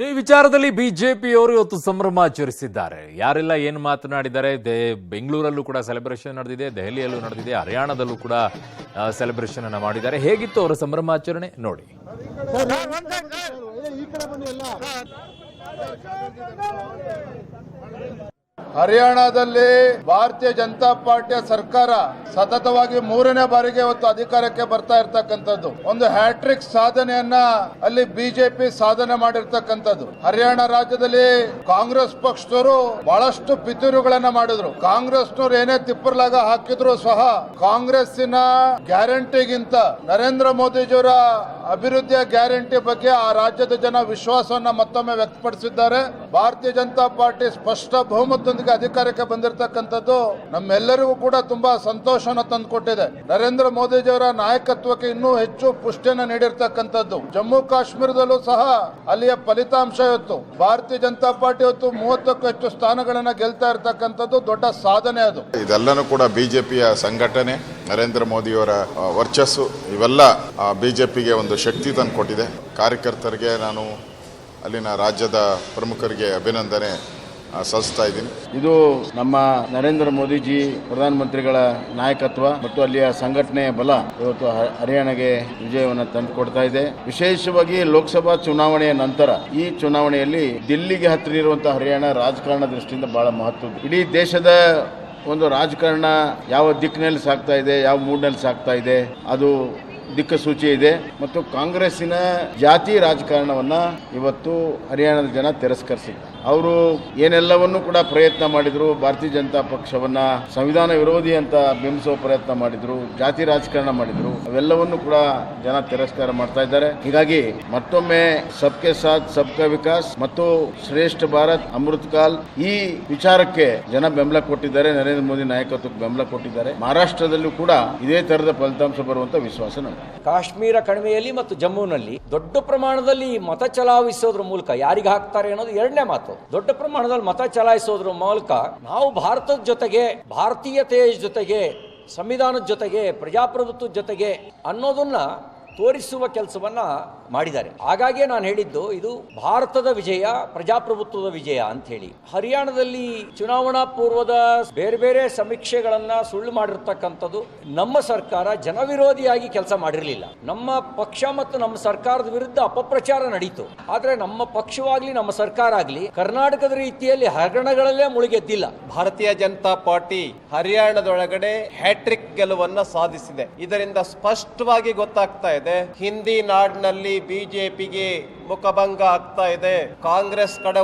ಈ ವಿಚಾರದಲ್ಲಿ ಬಿಜೆಪಿಯವರು ಇವತ್ತು ಸಂಭ್ರಮಾಚರಿಸಿದ್ದಾರೆ. ಯಾರೆಲ್ಲ ಏನು ಮಾತನಾಡಿದ್ದಾರೆ, ಬೆಂಗಳೂರಲ್ಲೂ ಕೂಡ ಸೆಲೆಬ್ರೇಷನ್ ನಡೆದಿದೆ, ದೆಹಲಿಯಲ್ಲೂ ನಡೆದಿದೆ, ಹರಿಯಾಣದಲ್ಲೂ ಕೂಡ ಸೆಲೆಬ್ರೇಷನ್ ಅನ್ನ ಮಾಡಿದ್ದಾರೆ. ಹೇಗಿತ್ತು ಅವರ ಸಂಭ್ರಮಾಚರಣೆ ನೋಡಿ. ಹರಿಯಾಣದಲ್ಲಿ ಭಾರತೀಯ ಜನತಾ ಪಾರ್ಟಿಯ ಸರ್ಕಾರ ಸತತವಾಗಿ 3ನೇ ಬಾರಿಗೆ ಇವತ್ತು ಅಧಿಕಾರಕ್ಕೆ ಬರ್ತಾ ಇರ್ತಕ್ಕಂಥದ್ದು. ಒಂದು ಹ್ಯಾಟ್ರಿಕ್ ಸಾಧನೆಯನ್ನ ಅಲ್ಲಿ ಬಿಜೆಪಿ ಸಾಧನೆ ಮಾಡಿರ್ತಕ್ಕಂಥದ್ದು. ಹರಿಯಾಣ ರಾಜ್ಯದಲ್ಲಿ ಕಾಂಗ್ರೆಸ್ ಪಕ್ಷದವರು ಬಹಳಷ್ಟು ಪಿತೂರುಗಳನ್ನ ಮಾಡಿದ್ರು. ಕಾಂಗ್ರೆಸ್ನವ್ರು ಏನೇ ತಿಪ್ಪರ್ಲಾಗ ಹಾಕಿದ್ರು ಸಹ ಕಾಂಗ್ರೆಸ್ಸಿನ ಗ್ಯಾರಂಟಿಗಿಂತ ನರೇಂದ್ರ ಮೋದಿಜಿಯವರ ಅಭಿವೃದ್ಧಿಯ ಗ್ಯಾರಂಟಿ ಬಗ್ಗೆ ಆ ರಾಜ್ಯದ ಜನ ವಿಶ್ವಾಸವನ್ನ ಮತ್ತೊಮ್ಮೆ ವ್ಯಕ್ತಪಡಿಸಿದ್ದಾರೆ. ಭಾರತೀಯ ಜನತಾ ಪಾರ್ಟಿ ಸ್ಪಷ್ಟ ಬಹುಮತದೊಂದಿಗೆ ಅಧಿಕಾರಕ್ಕೆ ಬಂದಿರತಕ್ಕಂಥದ್ದು ನಮ್ಮೆಲ್ಲರಿಗೂ ಕೂಡ ತುಂಬಾ ಸಂತೋಷವನ್ನು ತಂದುಕೊಟ್ಟಿದೆ. ನರೇಂದ್ರ ಮೋದಿಜಿಯವರ ನಾಯಕತ್ವಕ್ಕೆ ಇನ್ನೂ ಹೆಚ್ಚು ಪುಷ್ಟಿಯನ್ನು ನೀಡಿರ್ತಕ್ಕಂಥದ್ದು. ಜಮ್ಮು ಕಾಶ್ಮೀರದಲ್ಲೂ ಸಹ ಅಲ್ಲಿಯ ಫಲಿತಾಂಶ ಇವತ್ತು ಭಾರತೀಯ ಜನತಾ ಪಾರ್ಟಿ ಇವತ್ತು 30ಕ್ಕೂ ಹೆಚ್ಚು ಸ್ಥಾನಗಳನ್ನ ಗೆಲ್ತಾ ಇರತಕ್ಕಂಥದ್ದು ದೊಡ್ಡ ಸಾಧನೆ. ಅದು ಇದೆಲ್ಲನೂ ಕೂಡ ಬಿಜೆಪಿಯ ಸಂಘಟನೆ, ನರೇಂದ್ರ ಮೋದಿಯವರ ವರ್ಚಸ್ಸು, ಇವೆಲ್ಲ ಬಿಜೆಪಿಗೆ ಒಂದು ಶಕ್ತಿ ತಂದು ಕೊಟ್ಟಿದೆ. ಕಾರ್ಯಕರ್ತರಿಗೆ ನಾನು ಅಲ್ಲಿನ ರಾಜ್ಯದ ಪ್ರಮುಖರಿಗೆ ಅಭಿನಂದನೆ ಸಲ್ಲಿಸ್ತಾ ಇದ್ದೀನಿ. ಇದು ನಮ್ಮ ನರೇಂದ್ರ ಮೋದಿಜಿ ಪ್ರಧಾನಮಂತ್ರಿಗಳ ನಾಯಕತ್ವ ಮತ್ತು ಅಲ್ಲಿಯ ಸಂಘಟನೆಯ ಬಲ ಇವತ್ತು ಹರಿಯಾಣಗೆ ವಿಜಯವನ್ನು ತಂದುಕೊಡ್ತಾ ಇದೆ. ವಿಶೇಷವಾಗಿ ಲೋಕಸಭಾ ಚುನಾವಣೆಯ ನಂತರ ಈ ಚುನಾವಣೆಯಲ್ಲಿ ದಿಲ್ಲಿಗೆ ಹತ್ತಿರ ಇರುವಂತಹ ಹರಿಯಾಣ ರಾಜಕಾರಣ ದೃಷ್ಟಿಯಿಂದ ಬಹಳ ಮಹತ್ವದ್ದು. ಇಡೀ ದೇಶದ ಒಂದು ರಾಜಕಾರಣ ಯಾವ ದಿಕ್ಕಿನಲ್ಲಿ ಸಾಗ್ತಾ ಇದೆ, ಯಾವ ಮೂಡ್ನಲ್ಲಿ ಸಾಗ್ತಾ ಇದೆ, ಅದು ದಿಕ್ಕಸೂಚಿ ಇದೆ. ಮತ್ತು ಕಾಂಗ್ರೆಸ್ಸಿನ ಜಾತಿ ರಾಜಕಾರಣವನ್ನ ಇವತ್ತು ಹರಿಯಾಣದ ಜನ ತಿರಸ್ಕರಿಸಿದ್ದಾರೆ. ಅವರು ಏನೆಲ್ಲವನ್ನೂ ಕೂಡ ಪ್ರಯತ್ನ ಮಾಡಿದ್ರು, ಭಾರತೀಯ ಜನತಾ ಪಕ್ಷವನ್ನ ಸಂವಿಧಾನ ವಿರೋಧಿ ಅಂತ ಬಿಂಬಿಸುವ ಪ್ರಯತ್ನ ಮಾಡಿದ್ರು, ಜಾತಿ ರಾಜಕಾರಣ ಮಾಡಿದ್ರು, ಅವೆಲ್ಲವನ್ನು ಕೂಡ ಜನ ತಿರಸ್ಕಾರ ಮಾಡ್ತಾ ಇದ್ದಾರೆ. ಹೀಗಾಗಿ ಮತ್ತೊಮ್ಮೆ ಸಬ್ಕೆ ಸಾಥ್ ಸಬ್ಕಾ ವಿಕಾಸ್ ಮತ್ತು ಶ್ರೇಷ್ಠ ಭಾರತ್ ಅಮೃತ್ ಕಾಲ್ ಈ ವಿಚಾರಕ್ಕೆ ಜನ ಬೆಂಬಲ ಕೊಟ್ಟಿದ್ದಾರೆ. ನರೇಂದ್ರ ಮೋದಿ ನಾಯಕತ್ವಕ್ಕೆ ಬೆಂಬಲ ಕೊಟ್ಟಿದ್ದಾರೆ. ಮಹಾರಾಷ್ಟ್ರದಲ್ಲೂ ಕೂಡ ಇದೇ ತರದ ಫಲಿತಾಂಶ ಬರುವಂತ ವಿಶ್ವಾಸ ನಮಗೆ. ಕಾಶ್ಮೀರ ಕಣಿವೆಯಲ್ಲಿ ಮತ್ತು ಜಮ್ಮುನಲ್ಲಿ ದೊಡ್ಡ ಪ್ರಮಾಣದಲ್ಲಿ ಮತ ಚಲಾಯಿಸೋದ್ರ ಮೂಲಕ ಯಾರಿಗೆ ಹಾಕ್ತಾರೆ ಅನ್ನೋದು ಎರಡನೇ ಮಾತು. ದೊಡ್ಡ ಪ್ರಮಾಣದಲ್ಲಿ ಮತ ಚಲಾಯಿಸೋದ್ರ ಮೂಲಕ ನಾವು ಭಾರತದ ಜೊತೆಗೆ, ಭಾರತೀಯತೆಯ ಜೊತೆಗೆ, ಸಂವಿಧಾನದ ಜೊತೆಗೆ, ಪ್ರಜಾಪ್ರಭುತ್ವದ ಜೊತೆಗೆ ಅನ್ನೋದನ್ನ ತೋರಿಸುವ ಕೆಲಸವನ್ನ ಮಾಡಿದ್ದಾರೆ. ಹಾಗಾಗಿ ನಾನು ಹೇಳಿದ್ದು ಇದು ಭಾರತದ ವಿಜಯ, ಪ್ರಜಾಪ್ರಭುತ್ವದ ವಿಜಯ ಅಂತ ಹೇಳಿ. ಹರಿಯಾಣದಲ್ಲಿ ಚುನಾವಣಾ ಪೂರ್ವದ ಬೇರೆ ಬೇರೆ ಸಮೀಕ್ಷೆಗಳನ್ನ ಸುಳ್ಳು ಮಾಡಿರ್ತಕ್ಕಂಥದ್ದು. ನಮ್ಮ ಸರ್ಕಾರ ಜನವಿರೋಧಿಯಾಗಿ ಕೆಲಸ ಮಾಡಿರಲಿಲ್ಲ. ನಮ್ಮ ಪಕ್ಷ ಮತ್ತು ನಮ್ಮ ಸರ್ಕಾರದ ವಿರುದ್ಧ ಅಪಪ್ರಚಾರ ನಡೀತು. ಆದ್ರೆ ನಮ್ಮ ಪಕ್ಷವಾಗ್ಲಿ ನಮ್ಮ ಸರ್ಕಾರ ಆಗ್ಲಿ ಕರ್ನಾಟಕದ ರೀತಿಯಲ್ಲಿ ಹಗರಣಗಳಲ್ಲೇ ಮುಳುಗೆದ್ದಿಲ್ಲ. ಭಾರತೀಯ ಜನತಾ ಪಾರ್ಟಿ ಹರಿಯಾಣದೊಳಗಡೆ ಹ್ಯಾಟ್ರಿಕ್ ಗೆಲುವನ್ನ ಸಾಧಿಸಿದೆ. ಇದರಿಂದ ಸ್ಪಷ್ಟವಾಗಿ ಗೊತ್ತಾಗ್ತಾ ಇದೆ ಹಿಂದಿ ನಾಡಿನಲ್ಲಿ ಬಿಜೆಪಿಗೆ ಮುಖಭಂಗ ಆಗ್ತಾ ಇದೆ. ಕಾಂಗ್ರೆಸ್ ಕಡೆ